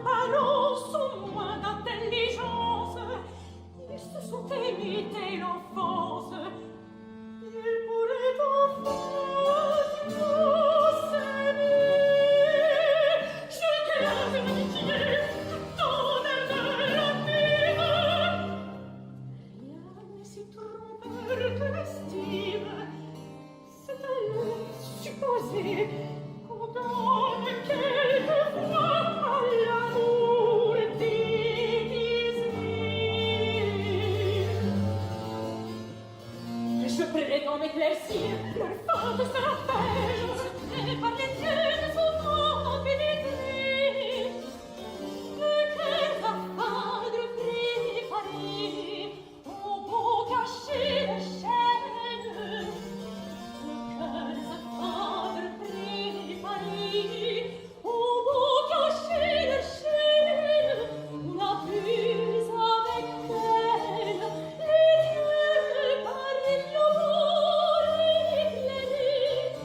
parents sont moins d'intelligence. Ils se sont aimés dès l'enfance. Ils pourraient enfin s'aimer. J'ai cœur d'amitié, tant d'air de l'avenir. Rien n'est si trompeur que l'estime. C'est à le supposer qu'on donne quelquefois à l'amour déguisé. Je prétends m'éclaircir, leur faute sera faite. Et par les yeux de son nom pénétré, le cœur affadre préparé, au beau cacher la chaîne. Le cœur affadre préparé, au beau cacher la chaîne. La plus avec elle, les yeux par les fioles éclairés,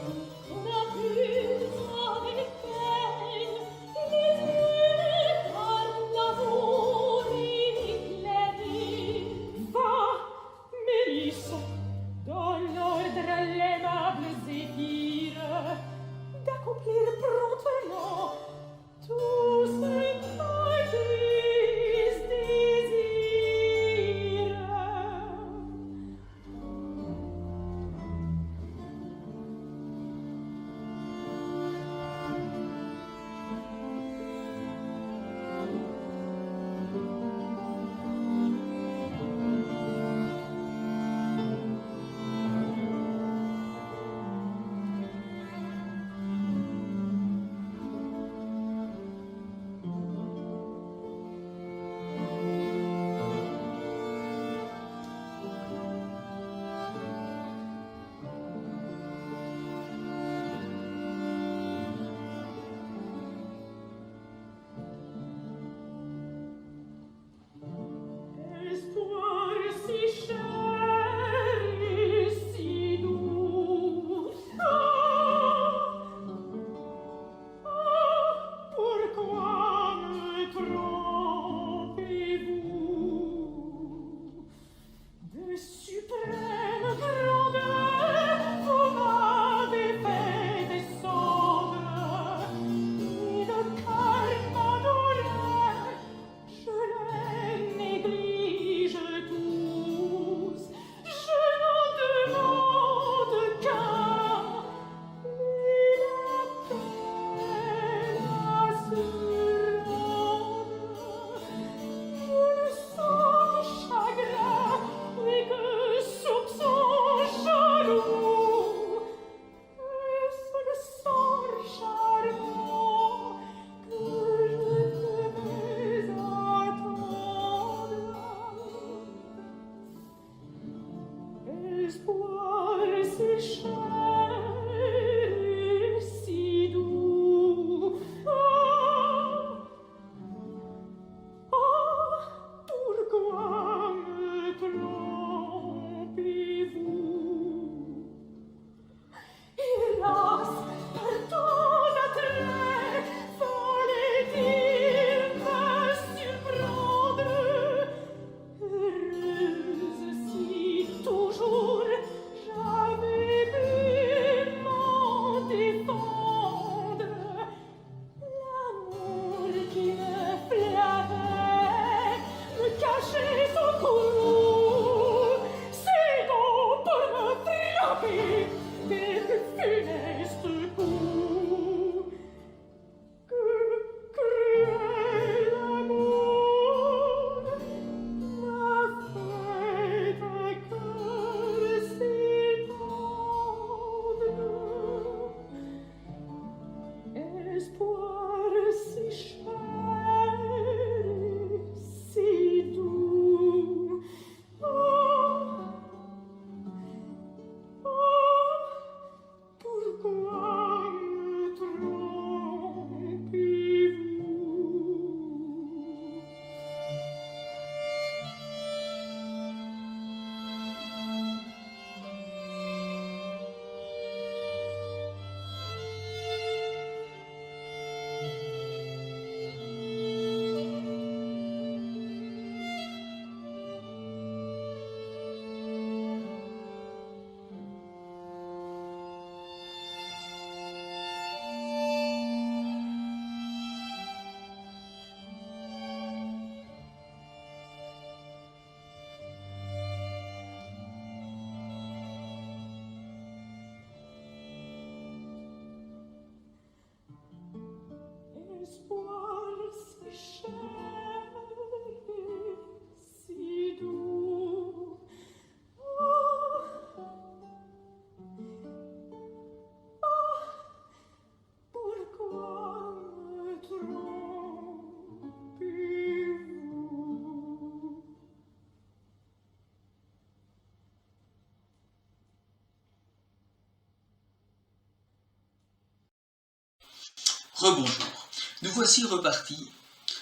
Rebonjour, nous voici repartis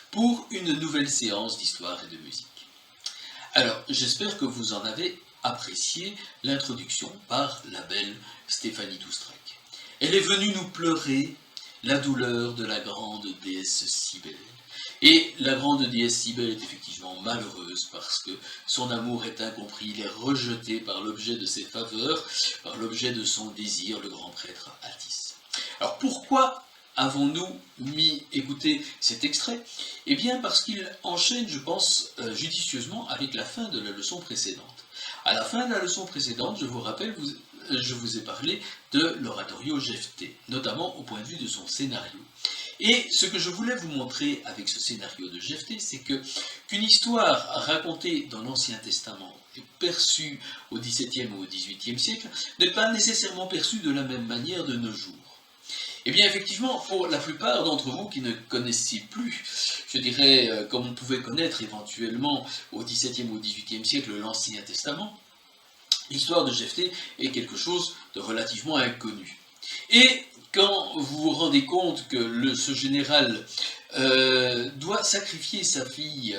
pour une nouvelle séance d'histoire et de musique. Alors, j'espère que vous en avez apprécié l'introduction par la belle Stéphanie Doustrac. Elle est venue nous pleurer la douleur de la grande déesse Cybèle. Et la grande déesse Cybèle est effectivement malheureuse parce que son amour est incompris, il est rejeté par l'objet de ses faveurs, par l'objet de son désir, le grand prêtre Attis. Alors pourquoi avons-nous mis écouter cet extrait? Eh bien parce qu'il enchaîne, je pense, judicieusement avec la fin de la leçon précédente. À la fin de la leçon précédente, je vous rappelle, je vous ai parlé de l'oratorio Jephthé, notamment au point de vue de son scénario. Et ce que je voulais vous montrer avec ce scénario de Jephthé, c'est qu'une histoire racontée dans l'Ancien Testament et perçue au XVIIe ou au XVIIIe siècle n'est pas nécessairement perçue de la même manière de nos jours. Eh bien, effectivement, pour la plupart d'entre vous qui ne connaissez plus, je dirais, comme on pouvait connaître éventuellement au XVIIe ou au XVIIIe siècle l'Ancien Testament, l'histoire de Jephthé est quelque chose de relativement inconnu. Et quand vous vous rendez compte que ce général doit sacrifier sa fille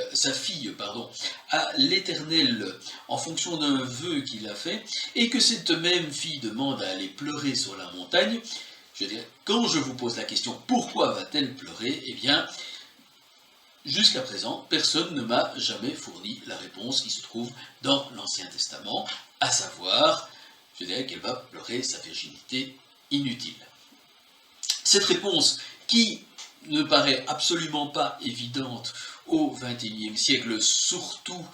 à l'Éternel en fonction d'un vœu qu'il a fait, et que cette même fille demande à aller pleurer sur la montagne, je veux dire, quand je vous pose la question « Pourquoi va-t-elle pleurer ?», eh bien, jusqu'à présent, personne ne m'a jamais fourni la réponse qui se trouve dans l'Ancien Testament, à savoir, je dirais qu'elle va pleurer sa virginité inutile. Cette réponse, qui ne paraît absolument pas évidente au XXIe siècle, surtout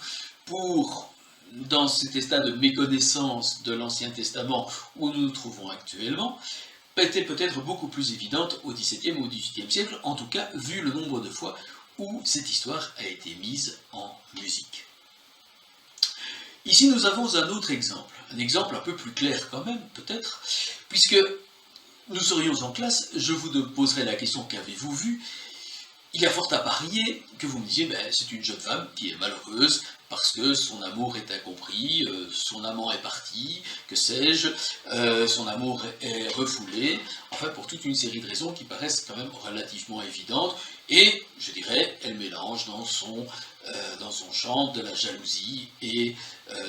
dans cet état de méconnaissance de l'Ancien Testament où nous nous trouvons actuellement, était peut-être beaucoup plus évidente au XVIIe ou au XVIIIe siècle, en tout cas vu le nombre de fois où cette histoire a été mise en musique. Ici nous avons un autre exemple, un exemple un peu plus clair quand même peut-être, puisque nous serions en classe, je vous poserai la question « Qu'avez-vous vu ?» Il y a fort à parier que vous me disiez « C'est une jeune femme qui est malheureuse parce que son amour est incompris, son amant est parti, que sais-je, son amour est refoulé, enfin pour toute une série de raisons qui paraissent quand même relativement évidentes, et je dirais, elle mélange dans son chant de la jalousie et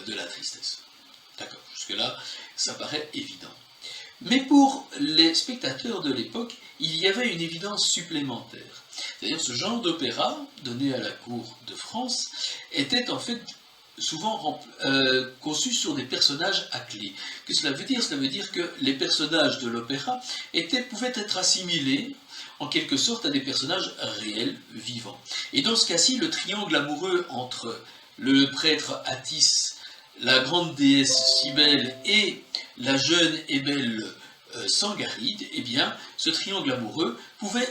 de la tristesse. » D'accord, jusque-là, ça paraît évident. Mais pour les spectateurs de l'époque, il y avait une évidence supplémentaire. C'est-à-dire ce genre d'opéra, donné à la cour de France, était en fait souvent conçu sur des personnages à clé. Qu'est-ce que cela veut dire? Cela veut dire que les personnages de l'opéra pouvaient être assimilés en quelque sorte à des personnages réels, vivants. Et dans ce cas-ci, le triangle amoureux entre le prêtre Attis, la grande déesse Cybèle et la jeune et belle Sangaride, eh bien, ce triangle amoureux pouvait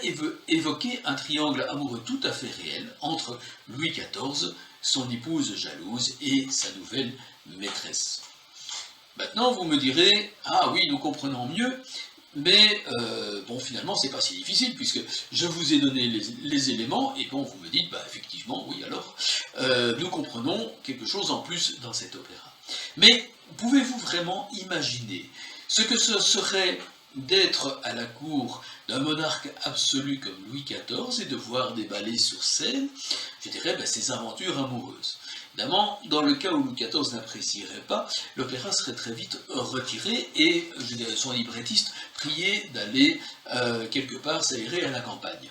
évoquer un triangle amoureux tout à fait réel entre Louis XIV, son épouse jalouse et sa nouvelle maîtresse. Maintenant, vous me direz, ah oui, nous comprenons mieux, mais bon, finalement, c'est pas si difficile, puisque je vous ai donné les éléments, et bon, vous me dites, effectivement, oui, alors, nous comprenons quelque chose en plus dans cet opéra. Mais pouvez-vous vraiment imaginer ce que ce serait d'être à la cour d'un monarque absolu comme Louis XIV et de voir déballer sur scène, je dirais, ses aventures amoureuses? Évidemment, dans le cas où Louis XIV n'apprécierait pas, l'opéra serait très vite retiré et, je dirais, son librettiste prié d'aller quelque part s'aérer à la campagne.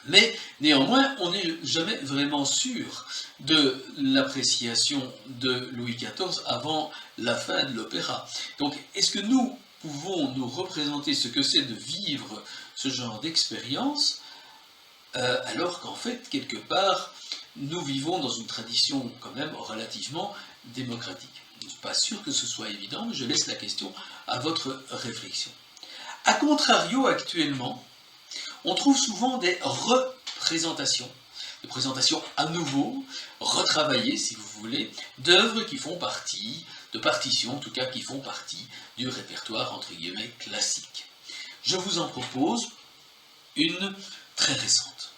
Mais néanmoins, on n'est jamais vraiment sûr de l'appréciation de Louis XIV avant la fin de l'opéra. Donc, est-ce que nous pouvons nous représenter ce que c'est de vivre ce genre d'expérience, alors qu'en fait, quelque part, nous vivons dans une tradition quand même relativement démocratique? Je ne suis pas sûr que ce soit évident, mais je laisse la question à votre réflexion. A contrario, actuellement, on trouve souvent des représentations, des présentations à nouveau, retravaillées si vous voulez, d'œuvres qui font partie, de partitions en tout cas qui font partie du répertoire entre guillemets classique. Je vous en propose une très récente.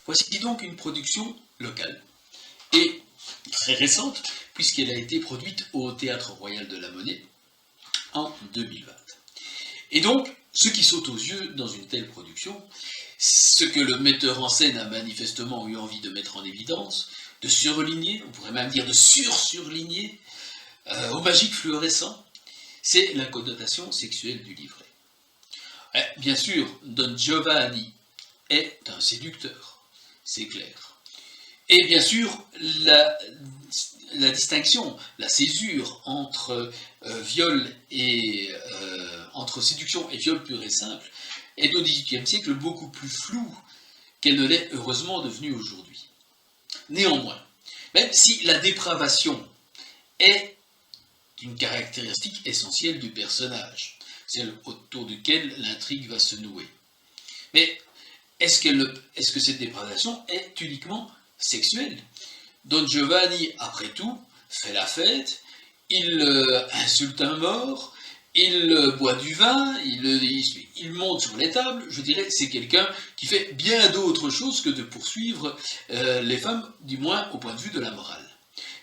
Voici donc une production locale, et très récente, puisqu'elle a été produite au Théâtre Royal de la Monnaie en 2020. Et donc, ce qui saute aux yeux dans une telle production, ce que le metteur en scène a manifestement eu envie de mettre en évidence, de surligner, on pourrait même dire de surligner, au magique fluorescent, c'est la connotation sexuelle du livret. Bien sûr, Don Giovanni est un séducteur, c'est clair. Et bien sûr, la distinction, la césure entre viol et entre séduction et viol pur et simple est au XVIIIe siècle beaucoup plus floue qu'elle ne l'est heureusement devenue aujourd'hui. Néanmoins, même si la dépravation est une caractéristique essentielle du personnage, celle autour duquel l'intrigue va se nouer, mais est-ce que cette dépravation est uniquement sexuelle? Don Giovanni, après tout, fait la fête, il insulte un mort, il boit du vin, il monte sur les tables. Je dirais c'est quelqu'un qui fait bien d'autres choses que de poursuivre les femmes, du moins au point de vue de la morale.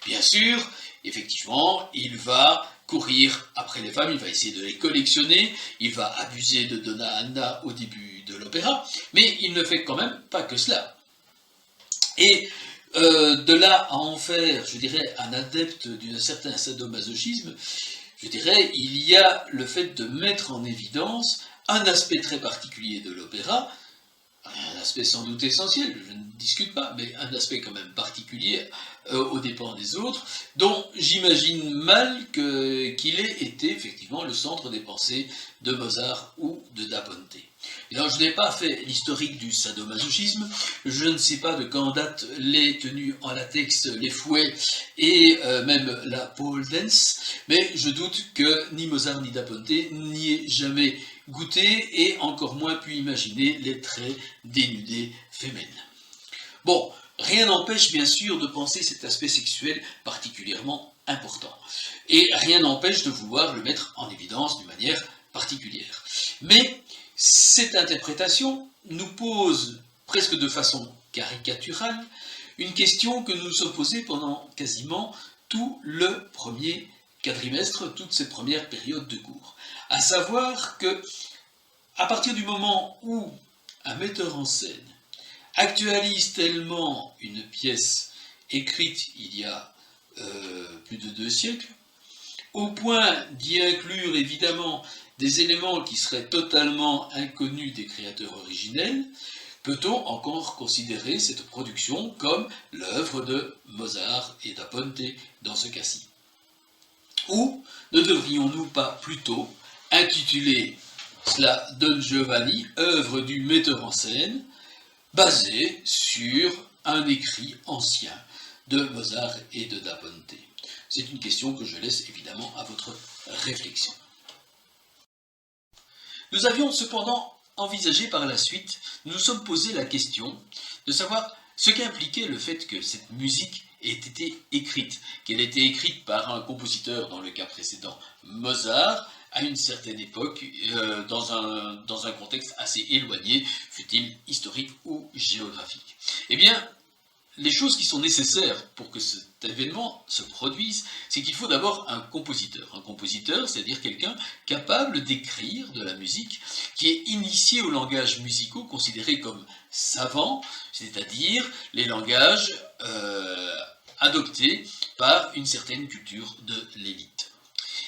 Bien sûr, effectivement, il va courir après les femmes, il va essayer de les collectionner, il va abuser de Donna Anna au début de l'opéra, mais il ne fait quand même pas que cela. Et de là à en faire, je dirais, un adepte d'un certain sadomasochisme, je dirais, il y a le fait de mettre en évidence un aspect très particulier de l'opéra, un aspect sans doute essentiel, je ne discute pas, mais un aspect quand même particulier aux dépens des autres, dont j'imagine mal qu'il ait été effectivement le centre des pensées de Mozart ou de Da Ponte. Alors, je n'ai pas fait l'historique du sadomasochisme, je ne sais pas de quand datent les tenues en latex, les fouets et même la pole dance, mais je doute que ni Mozart ni Da Ponte n'y aient jamais goûté et encore moins pu imaginer les traits dénudés féminines. Bon, rien n'empêche bien sûr de penser cet aspect sexuel particulièrement important, et rien n'empêche de vouloir le mettre en évidence d'une manière particulière. Mais cette interprétation nous pose, presque de façon caricaturale, une question que nous nous sommes posée pendant quasiment tout le premier quadrimestre, toute cette première période de cours. À savoir que, à partir du moment où un metteur en scène actualise tellement une pièce écrite il y a plus de 2 siècles, au point d'y inclure évidemment des éléments qui seraient totalement inconnus des créateurs originels, peut-on encore considérer cette production comme l'œuvre de Mozart et Da Ponte dans ce cas-ci? Ou ne devrions-nous pas plutôt intituler cela Don Giovanni, œuvre du metteur en scène, basée sur un écrit ancien de Mozart et de Da Ponte? C'est une question que je laisse évidemment à votre réflexion. Nous avions cependant envisagé par la suite, nous nous sommes posé la question de savoir ce qu'impliquait le fait que cette musique ait été écrite, qu'elle ait été écrite par un compositeur, dans le cas précédent Mozart, à une certaine époque, dans un contexte assez éloigné, fût-il historique ou géographique. Eh bien, les choses qui sont nécessaires pour que cet événement se produise, c'est qu'il faut d'abord un compositeur. Un compositeur, c'est-à-dire quelqu'un capable d'écrire de la musique, qui est initié aux langages musicaux considérés comme savants, c'est-à-dire les langages adoptés par une certaine culture de l'élite.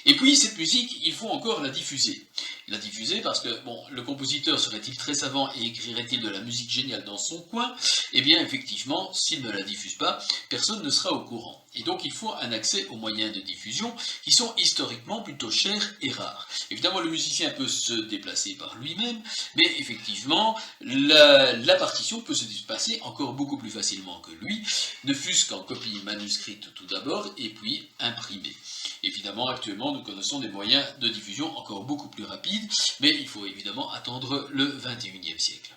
Et puis, cette musique, il faut encore la diffuser. la diffuser, parce que, bon, le compositeur serait-il très savant et écrirait-il de la musique géniale dans son coin? Eh bien, effectivement, s'il ne la diffuse pas, personne ne sera au courant. Et donc, il faut un accès aux moyens de diffusion qui sont historiquement plutôt chers et rares. Évidemment, le musicien peut se déplacer par lui-même, mais effectivement, la partition peut se déplacer encore beaucoup plus facilement que lui, ne fût-ce qu'en copie manuscrite tout d'abord, et puis imprimée. Évidemment, actuellement, nous connaissons des moyens de diffusion encore beaucoup plus rapides, mais il faut évidemment attendre le XXIe siècle.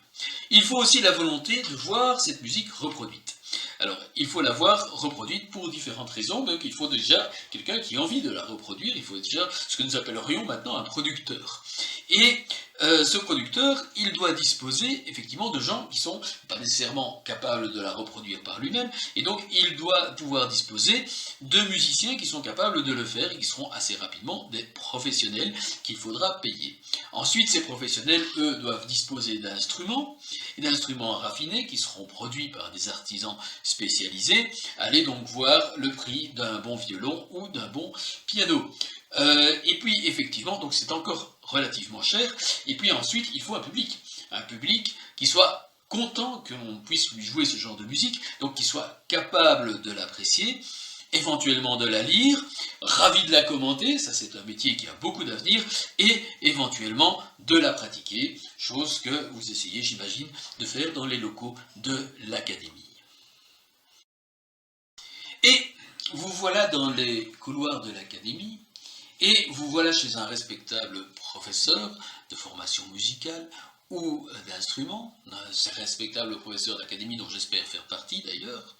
Il faut aussi la volonté de voir cette musique reproduite. Alors, il faut la voir reproduite pour différentes raisons, donc il faut déjà quelqu'un qui a envie de la reproduire, il faut déjà ce que nous appellerions maintenant un producteur. Et ce producteur, il doit disposer effectivement de gens qui sont pas nécessairement capables de la reproduire par lui-même, et donc il doit pouvoir disposer de musiciens qui sont capables de le faire et qui seront assez rapidement des professionnels qu'il faudra payer. Ensuite, ces professionnels, eux, doivent disposer d'instruments, et d'instruments raffinés qui seront produits par des artisans spécialisés. Allez donc voir le prix d'un bon violon ou d'un bon piano. Et puis effectivement, donc c'est encore relativement cher, et puis ensuite il faut un public qui soit content que l'on puisse lui jouer ce genre de musique, donc qui soit capable de l'apprécier, éventuellement de la lire, ravi de la commenter, ça c'est un métier qui a beaucoup d'avenir, et éventuellement de la pratiquer, chose que vous essayez, j'imagine, de faire dans les locaux de l'académie. Et vous voilà dans les couloirs de l'académie, et vous voilà chez un respectable professeur de formation musicale ou d'instruments, un respectable professeur d'académie dont j'espère faire partie d'ailleurs,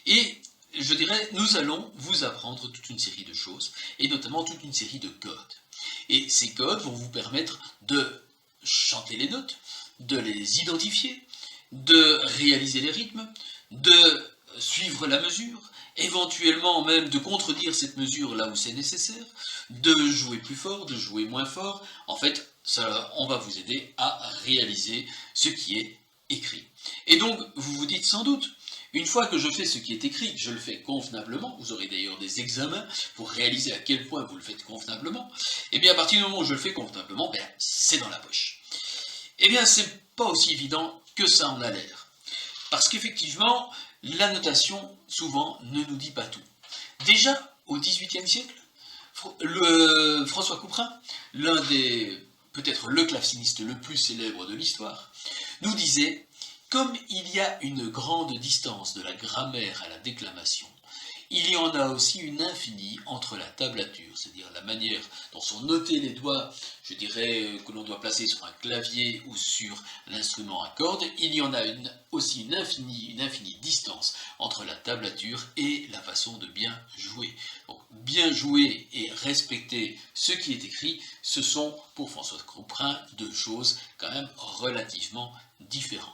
et je dirais, nous allons vous apprendre toute une série de choses, et notamment toute une série de codes. Et ces codes vont vous permettre de chanter les notes, de les identifier, de réaliser les rythmes, de suivre la mesure, éventuellement même de contredire cette mesure là où c'est nécessaire, de jouer plus fort, de jouer moins fort. En fait, on va vous aider à réaliser ce qui est écrit. Et donc, vous vous dites sans doute, une fois que je fais ce qui est écrit, je le fais convenablement, vous aurez d'ailleurs des examens pour réaliser à quel point vous le faites convenablement, et bien à partir du moment où je le fais convenablement, c'est dans la poche. Eh bien, c'est pas aussi évident que ça en a l'air. Parce qu'effectivement, la notation, souvent, ne nous dit pas tout. Déjà, au XVIIIe siècle, François Couperin, l'un des, peut-être le claveciniste le plus célèbre de l'histoire, nous disait « Comme il y a une grande distance de la grammaire à la déclamation, il y en a aussi une infinie entre la tablature, c'est-à-dire la manière dont sont notés les doigts, je dirais, que l'on doit placer sur un clavier ou sur l'instrument à cordes, il y en a aussi une infinie distance entre la tablature et la façon de bien jouer. Donc, bien jouer et respecter ce qui est écrit, ce sont, pour François Couperin, deux choses quand même relativement différentes.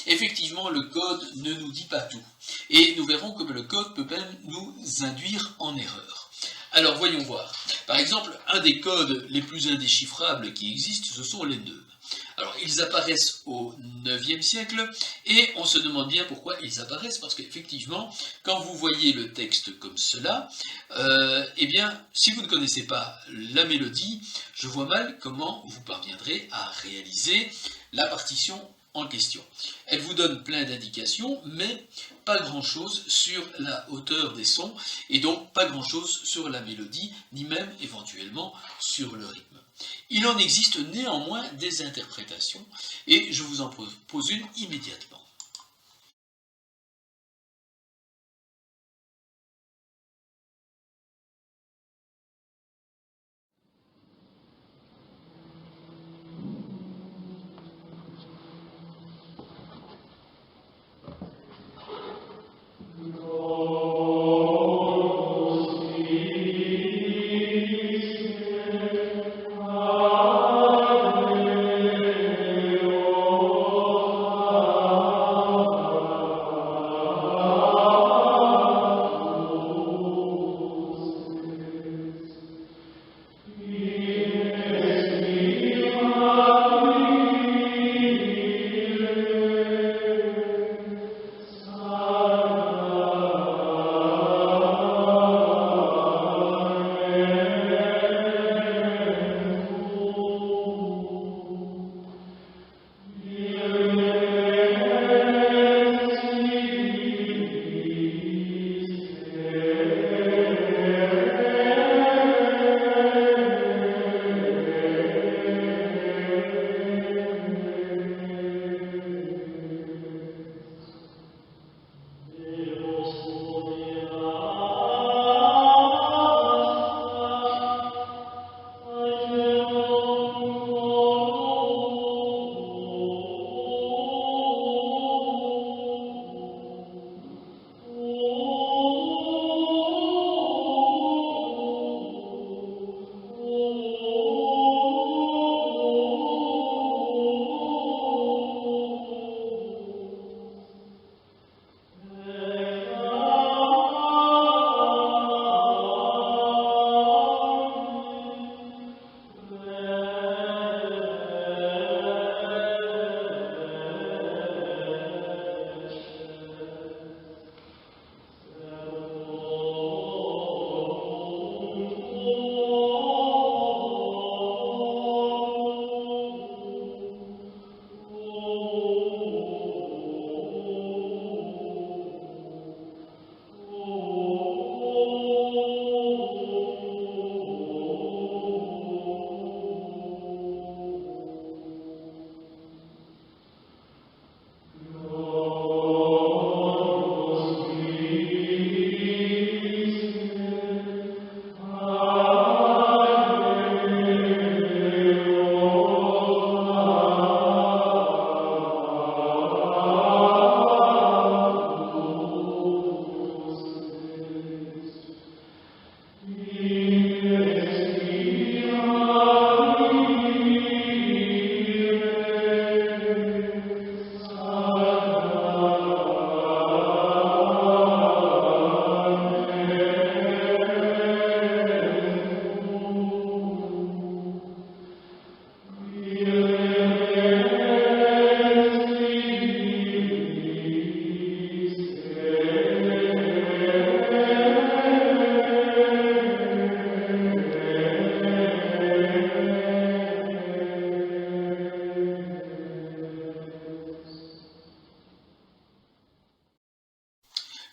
Effectivement, le code ne nous dit pas tout, et nous verrons que le code peut même nous induire en erreur. Alors voyons voir. Par exemple, un des codes les plus indéchiffrables qui existent, ce sont les neumes. Alors ils apparaissent au IXe siècle, et on se demande bien pourquoi ils apparaissent, parce qu'effectivement, quand vous voyez le texte comme cela, eh bien, si vous ne connaissez pas la mélodie, je vois mal comment vous parviendrez à réaliser la partition en question. Elle vous donne plein d'indications, mais pas grand-chose sur la hauteur des sons, et donc pas grand-chose sur la mélodie, ni même éventuellement sur le rythme. Il en existe néanmoins des interprétations, et je vous en propose une immédiatement.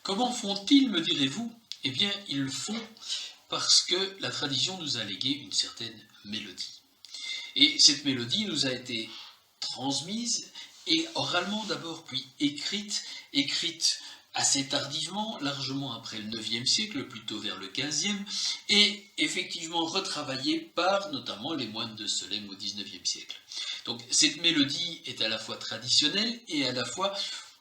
Comment font-ils, me direz-vous? Eh bien, ils le font parce que la tradition nous a légué une certaine mélodie. Et cette mélodie nous a été transmise, et oralement d'abord, puis écrite assez tardivement, largement après le IXe siècle, plutôt vers le XVe, et effectivement retravaillée par notamment les moines de Solesmes au XIXe siècle. Donc cette mélodie est à la fois traditionnelle et à la fois,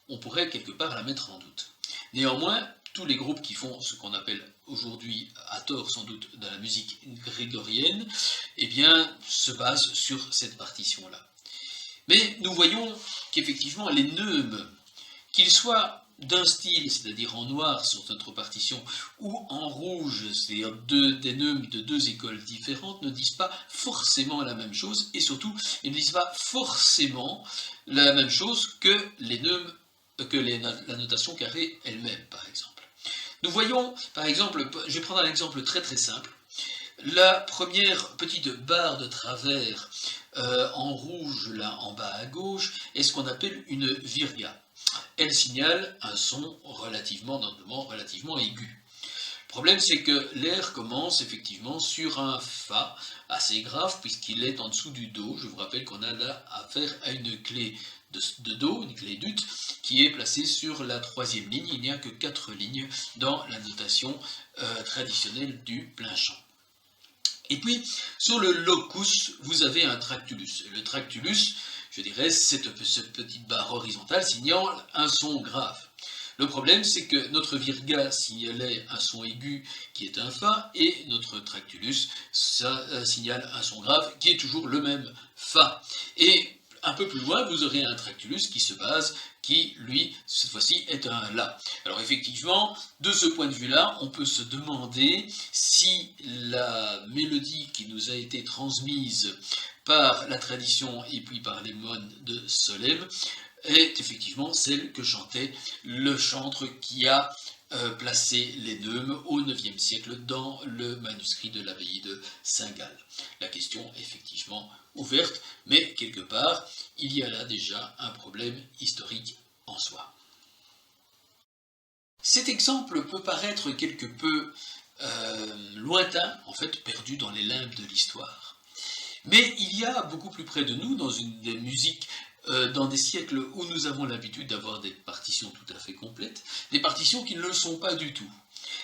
on pourrait quelque part la mettre en doute. Néanmoins, tous les groupes qui font ce qu'on appelle aujourd'hui, à tort sans doute, de la musique grégorienne, eh bien, se basent sur cette partition-là. Mais nous voyons qu'effectivement, les neumes, qu'ils soient d'un style, c'est-à-dire en noir sur notre partition, ou en rouge, c'est-à-dire des neumes de deux écoles différentes, ne disent pas forcément la même chose, et surtout, ils ne disent pas forcément la même chose que les neumes, la notation carrée elle-même, par exemple. Nous voyons, par exemple, je vais prendre un exemple très très simple, la première petite barre de travers en rouge, là en bas à gauche, est ce qu'on appelle une virga. Elle signale un son relativement aigu. Le problème, c'est que l'air commence effectivement sur un Fa assez grave, puisqu'il est en dessous du Do. Je vous rappelle qu'on a là affaire à une clé de Do, une clé d'ut, qui est placée sur la troisième ligne. Il n'y a que 4 lignes dans la notation traditionnelle du plein chant. Et puis, sur le locus, vous avez un tractulus. Le tractulus, je dirais, c'est cette petite barre horizontale signale un son grave. Le problème, c'est que notre virga signalait un son aigu qui est un Fa, et notre tractulus, ça signale un son grave qui est toujours le même Fa. Et un peu plus loin, vous aurez un tractulus qui se base, qui, lui, cette fois-ci, est un La. Alors effectivement, de ce point de vue-là, on peut se demander si la mélodie qui nous a été transmise par la tradition et puis par les moines de Solesmes est effectivement celle que chantait le chantre qui a placé les neumes au IXe siècle dans le manuscrit de l'abbaye de Saint-Gall. La question est effectivement ouverte, mais quelque part, il y a là déjà un problème historique en soi. Cet exemple peut paraître quelque peu lointain, en fait perdu dans les limbes de l'histoire. Mais il y a beaucoup plus près de nous, dans une des musiques, dans des siècles où nous avons l'habitude d'avoir des partitions tout à fait complètes, des partitions qui ne le sont pas du tout.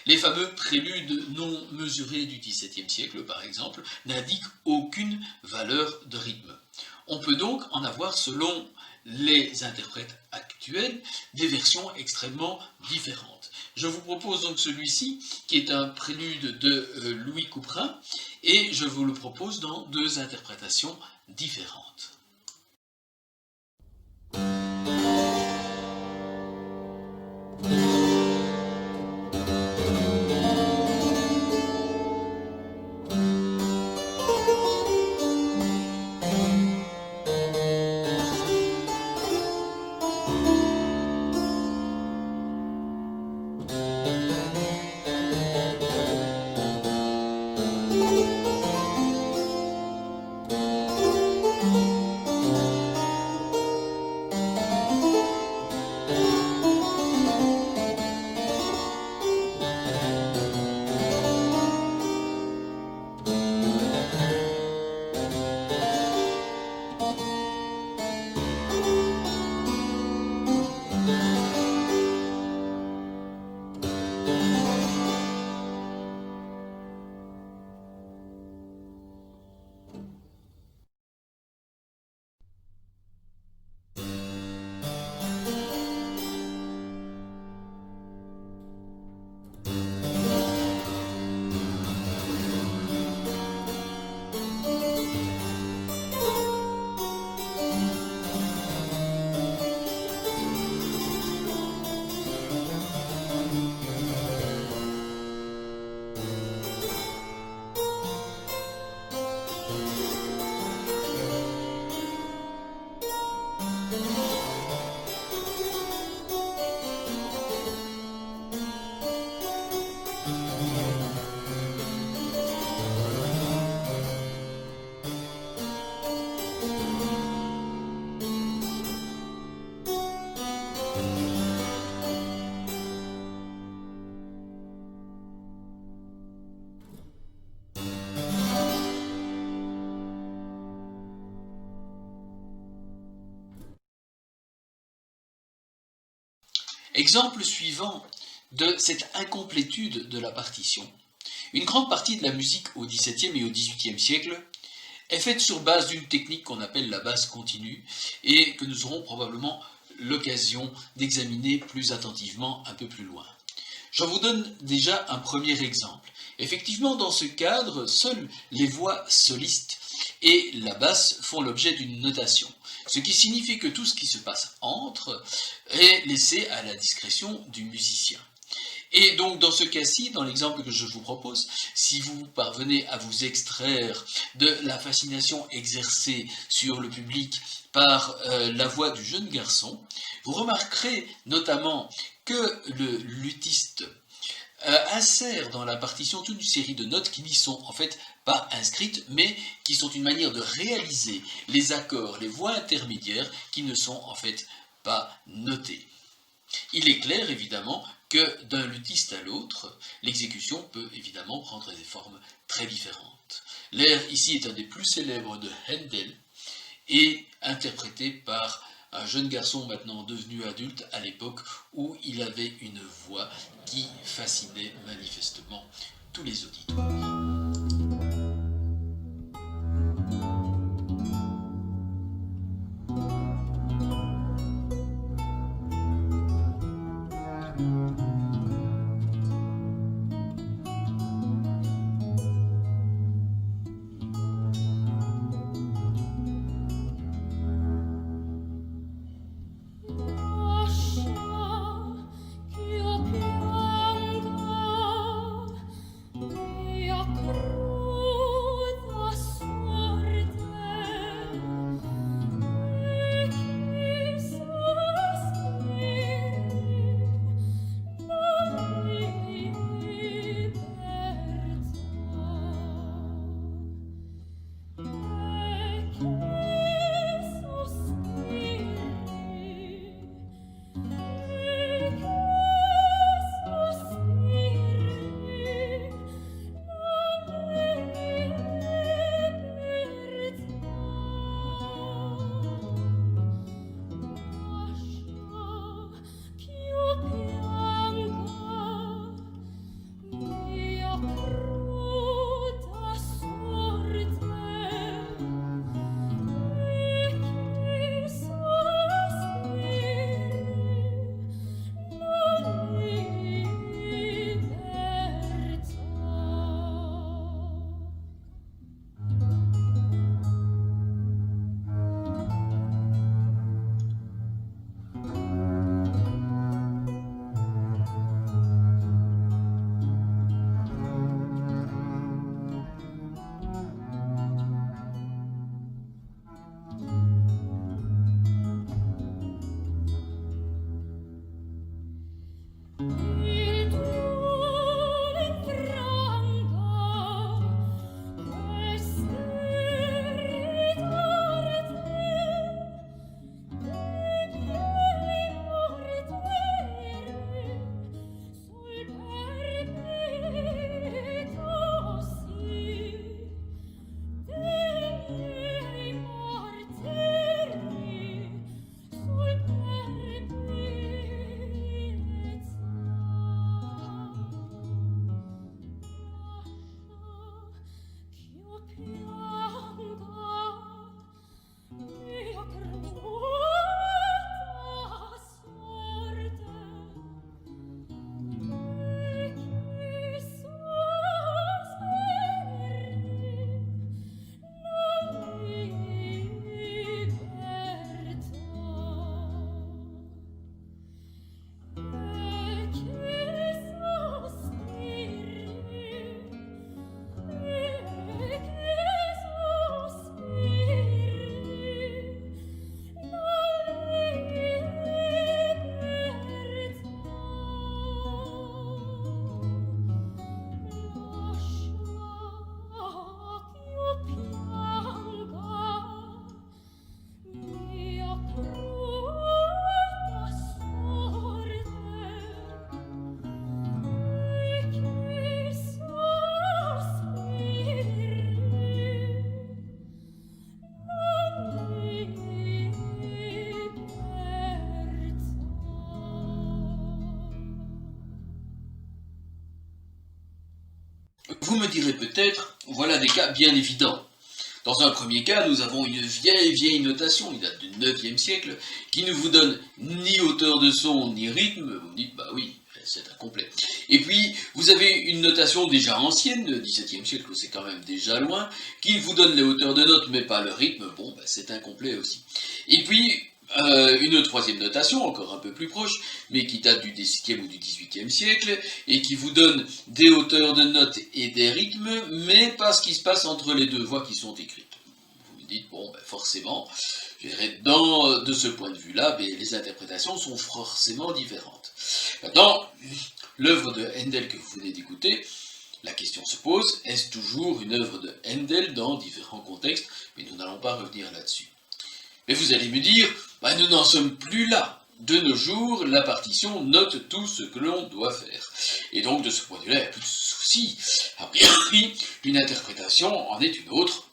Les fameux préludes non mesurés du XVIIe siècle, par exemple, n'indiquent aucune valeur de rythme. On peut donc en avoir, selon les interprètes actuels, des versions extrêmement différentes. Je vous propose donc celui-ci, qui est un prélude de Louis Couperin, et je vous le propose dans 2 interprétations différentes. Exemple suivant de cette incomplétude de la partition. Une grande partie de la musique au XVIIe et au XVIIIe siècle est faite sur base d'une technique qu'on appelle la basse continue et que nous aurons probablement l'occasion d'examiner plus attentivement un peu plus loin. J'en vous donne déjà un premier exemple. Effectivement, dans ce cadre, seules les voix solistes et la basse font l'objet d'une notation, ce qui signifie que tout ce qui se passe entre est laissé à la discrétion du musicien. Et donc dans ce cas-ci, dans l'exemple que je vous propose, si vous parvenez à vous extraire de la fascination exercée sur le public par la voix du jeune garçon, vous remarquerez notamment que le luthiste insère dans la partition toute une série de notes qui n'y sont en fait pas inscrites, mais qui sont une manière de réaliser les accords, les voix intermédiaires qui ne sont en fait pas notées. Il est clair évidemment que d'un luthiste à l'autre, l'exécution peut évidemment prendre des formes très différentes. L'air ici est un des plus célèbres de Handel et interprété par un jeune garçon maintenant devenu adulte à l'époque où il avait une voix qui fascinait manifestement tous les auditeurs. Lascia che io pianga e a Vous me direz peut-être, voilà des cas bien évidents. Dans un premier cas, nous avons une vieille notation, il date du 9e siècle, qui ne vous donne ni hauteur de son, ni rythme. Vous me dites, bah oui, c'est incomplet. Et puis, vous avez une notation déjà ancienne, du 17e siècle, c'est quand même déjà loin, qui vous donne les hauteurs de notes, mais pas le rythme. Bon, bah, c'est incomplet aussi. Et puis, une troisième notation, encore un peu plus proche, mais qui date du 17e ou du 18e siècle, et qui vous donne des hauteurs de notes et des rythmes, mais pas ce qui se passe entre les deux voix qui sont écrites. Vous me dites, bon, ben forcément, je dirais, de ce point de vue-là, les interprétations sont forcément différentes. Dans l'œuvre de Handel que vous venez d'écouter, la question se pose, est-ce toujours une œuvre de Handel dans différents contextes? Mais nous n'allons pas revenir là-dessus. Mais vous allez me dire, bah, nous n'en sommes plus là. De nos jours, la partition note tout ce que l'on doit faire. Et donc, de ce point de vue-là, il n'y a plus de souci. A priori, une interprétation en est une autre.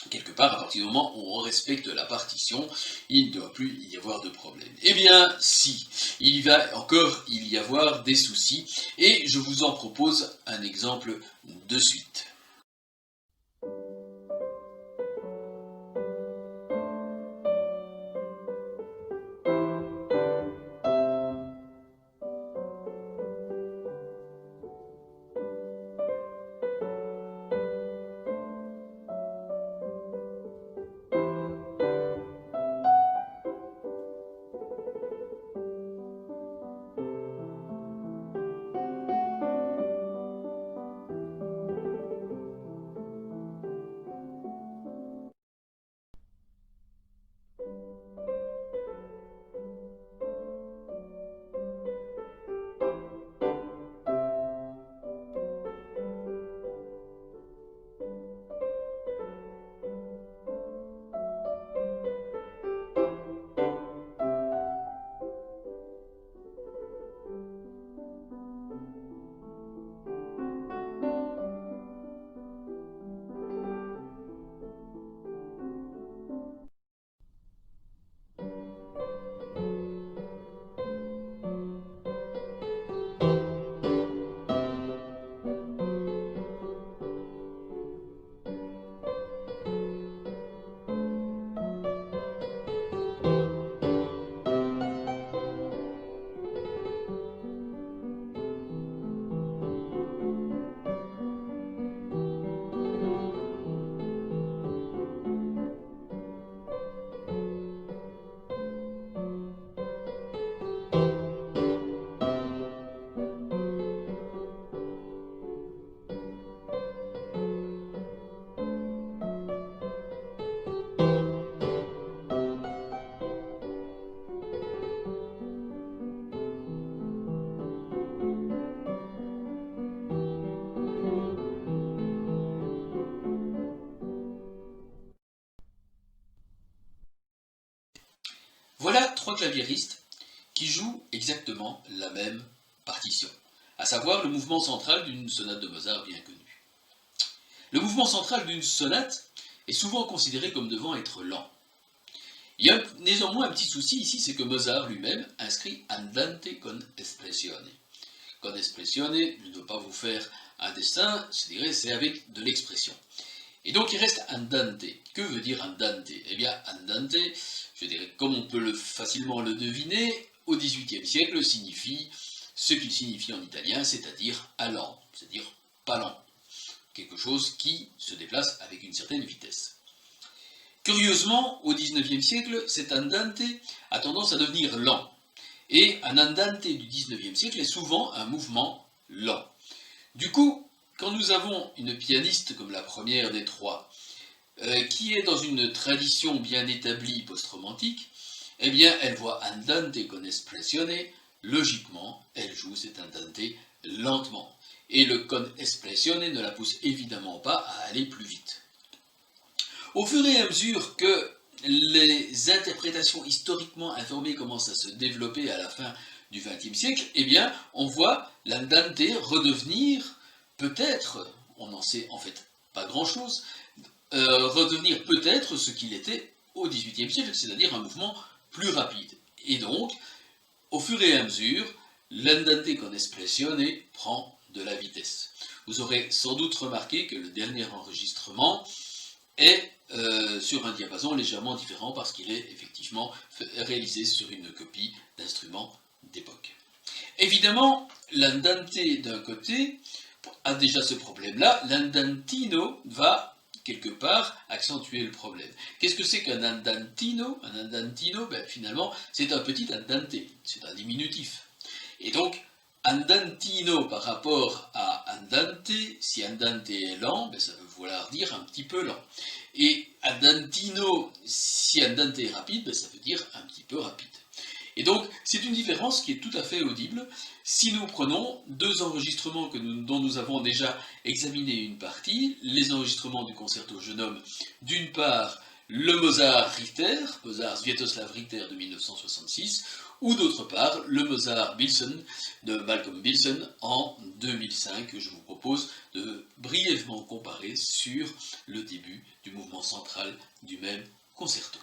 Quelque part, à partir du moment où on respecte la partition, il ne doit plus y avoir de problème. Eh bien, si, il va encore y avoir des soucis, et je vous en propose un exemple de suite. Voilà trois claviéristes qui jouent exactement la même partition, à savoir le mouvement central d'une sonate de Mozart bien connue. Le mouvement central d'une sonate est souvent considéré comme devant être lent. Il y a néanmoins un petit souci ici, c'est que Mozart lui-même inscrit andante con espressione. Con espressione, je ne veux pas vous faire un dessin, je dirais c'est avec de l'expression. Et donc il reste andante. Que veut dire andante? Eh bien andante, je dirais comme on peut facilement le deviner, au XVIIIe siècle signifie ce qu'il signifie en italien, c'est-à-dire allant, c'est-à-dire pas lent. Quelque chose qui se déplace avec une certaine vitesse. Curieusement, au XIXe siècle, cet andante a tendance à devenir lent. Et un andante du XIXe siècle est souvent un mouvement lent. Du coup, quand nous avons une pianiste comme la première des trois, qui est dans une tradition bien établie post-romantique, eh bien, elle voit andante con espressione, logiquement, elle joue cet andante lentement. Et le con espressione ne la pousse évidemment pas à aller plus vite. Au fur et à mesure que les interprétations historiquement informées commencent à se développer à la fin du XXe siècle, eh bien, on voit l'andante redevenir, peut-être, on n'en sait en fait pas grand-chose, redevenir peut-être ce qu'il était au XVIIIe siècle, c'est-à-dire un mouvement plus rapide. Et donc, au fur et à mesure, l'andante con espressione prend de la vitesse. vous aurez sans doute remarqué que le dernier enregistrement est sur un diapason légèrement différent parce qu'il est effectivement réalisé sur une copie d'instruments d'époque. Évidemment, l'andante d'un côté a déjà ce problème-là, l'andantino va quelque part accentuer le problème. Qu'est-ce que c'est qu'un andantino? Un andantino, ben, finalement, c'est un petit andante, c'est un diminutif. Et donc, andantino par rapport à andante, si andante est lent, ben, ça veut vouloir dire un petit peu lent. Et andantino, si andante est rapide, ben, ça veut dire un petit peu rapide. Et donc, c'est une différence qui est tout à fait audible si nous prenons deux enregistrements dont nous avons déjà examiné une partie, les enregistrements du concerto Jeune Homme, d'une part le Mozart Richter, Mozart Sviatoslav Richter de 1966, ou d'autre part le Mozart Bilson de Malcolm Bilson en 2005, que je vous propose de brièvement comparer sur le début du mouvement central du même concerto.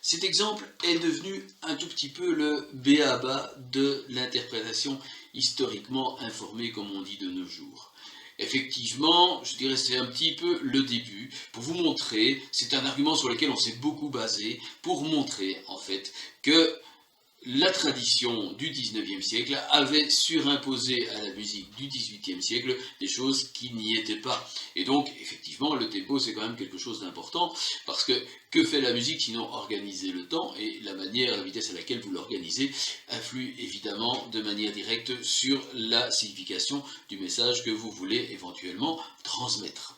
Cet exemple est devenu un tout petit peu le b.a.-ba de l'interprétation historiquement informée, comme on dit de nos jours. Effectivement, je dirais que c'est un petit peu le début, pour vous montrer, c'est un argument sur lequel on s'est beaucoup basé, pour montrer en fait que la tradition du 19e siècle avait surimposé à la musique du 18e siècle des choses qui n'y étaient pas. Et donc, effectivement, le tempo, c'est quand même quelque chose d'important, parce que fait la musique sinon organiser le temps, et la manière, la vitesse à laquelle vous l'organisez influe évidemment de manière directe sur la signification du message que vous voulez éventuellement transmettre.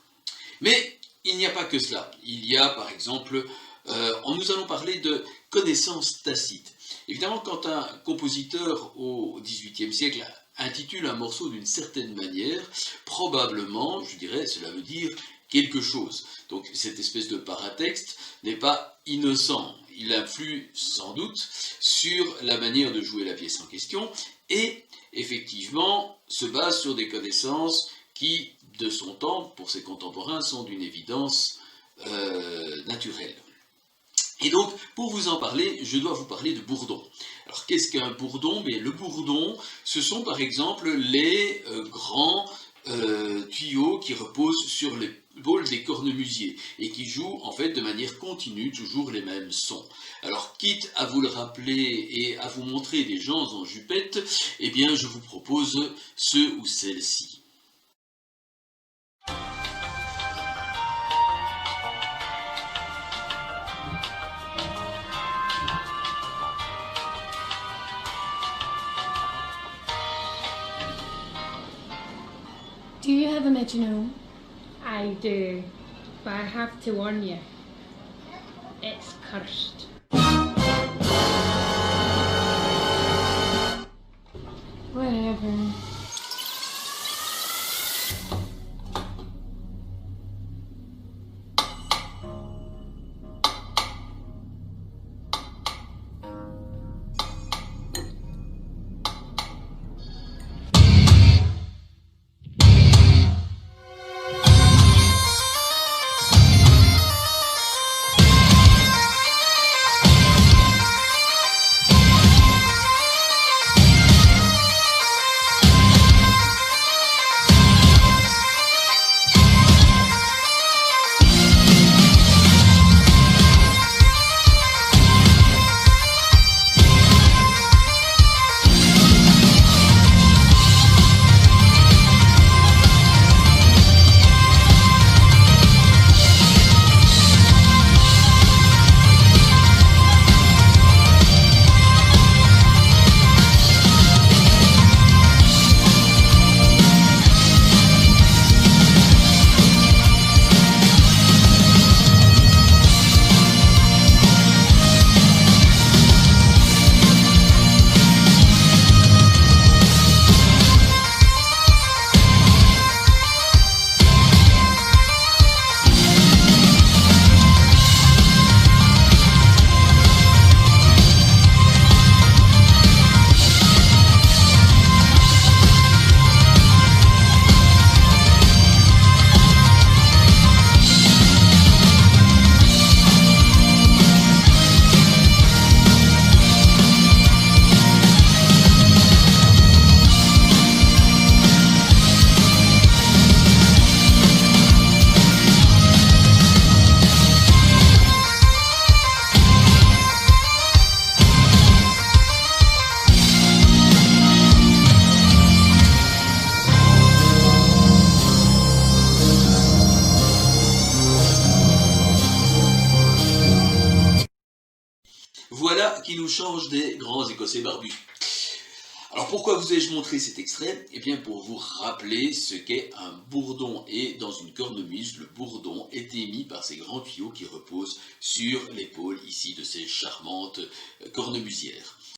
Mais il n'y a pas que cela. Il y a, par exemple, nous allons parler de connaissances tacites. Évidemment, quand un compositeur au XVIIIe siècle intitule un morceau d'une certaine manière, probablement, je dirais, cela veut dire quelque chose. Donc cette espèce de paratexte n'est pas innocent. Il influe sans doute sur la manière de jouer la pièce en question et effectivement se base sur des connaissances qui, de son temps, pour ses contemporains, sont d'une évidence naturelle. Et donc, pour vous en parler, je dois vous parler de bourdon. Alors, qu'est-ce qu'un bourdon? Mais le bourdon, ce sont par exemple les grands tuyaux qui reposent sur l'épaule des cornemusiers et qui jouent en fait de manière continue toujours les mêmes sons. Alors, quitte à vous le rappeler et à vous montrer des gens en jupette, eh bien, je vous propose ceux ou celles-ci. Do you have a metronome? I do, but I have to warn you, it's cursed. Whatever. Voilà qui nous change des grands Écossais barbus. Alors pourquoi vous ai-je montré cet extrait? Eh bien pour vous rappeler ce qu'est un bourdon. Et dans une cornemuse, le bourdon est émis par ces grands tuyaux qui reposent sur l'épaule ici de ces charmantes cornemusières.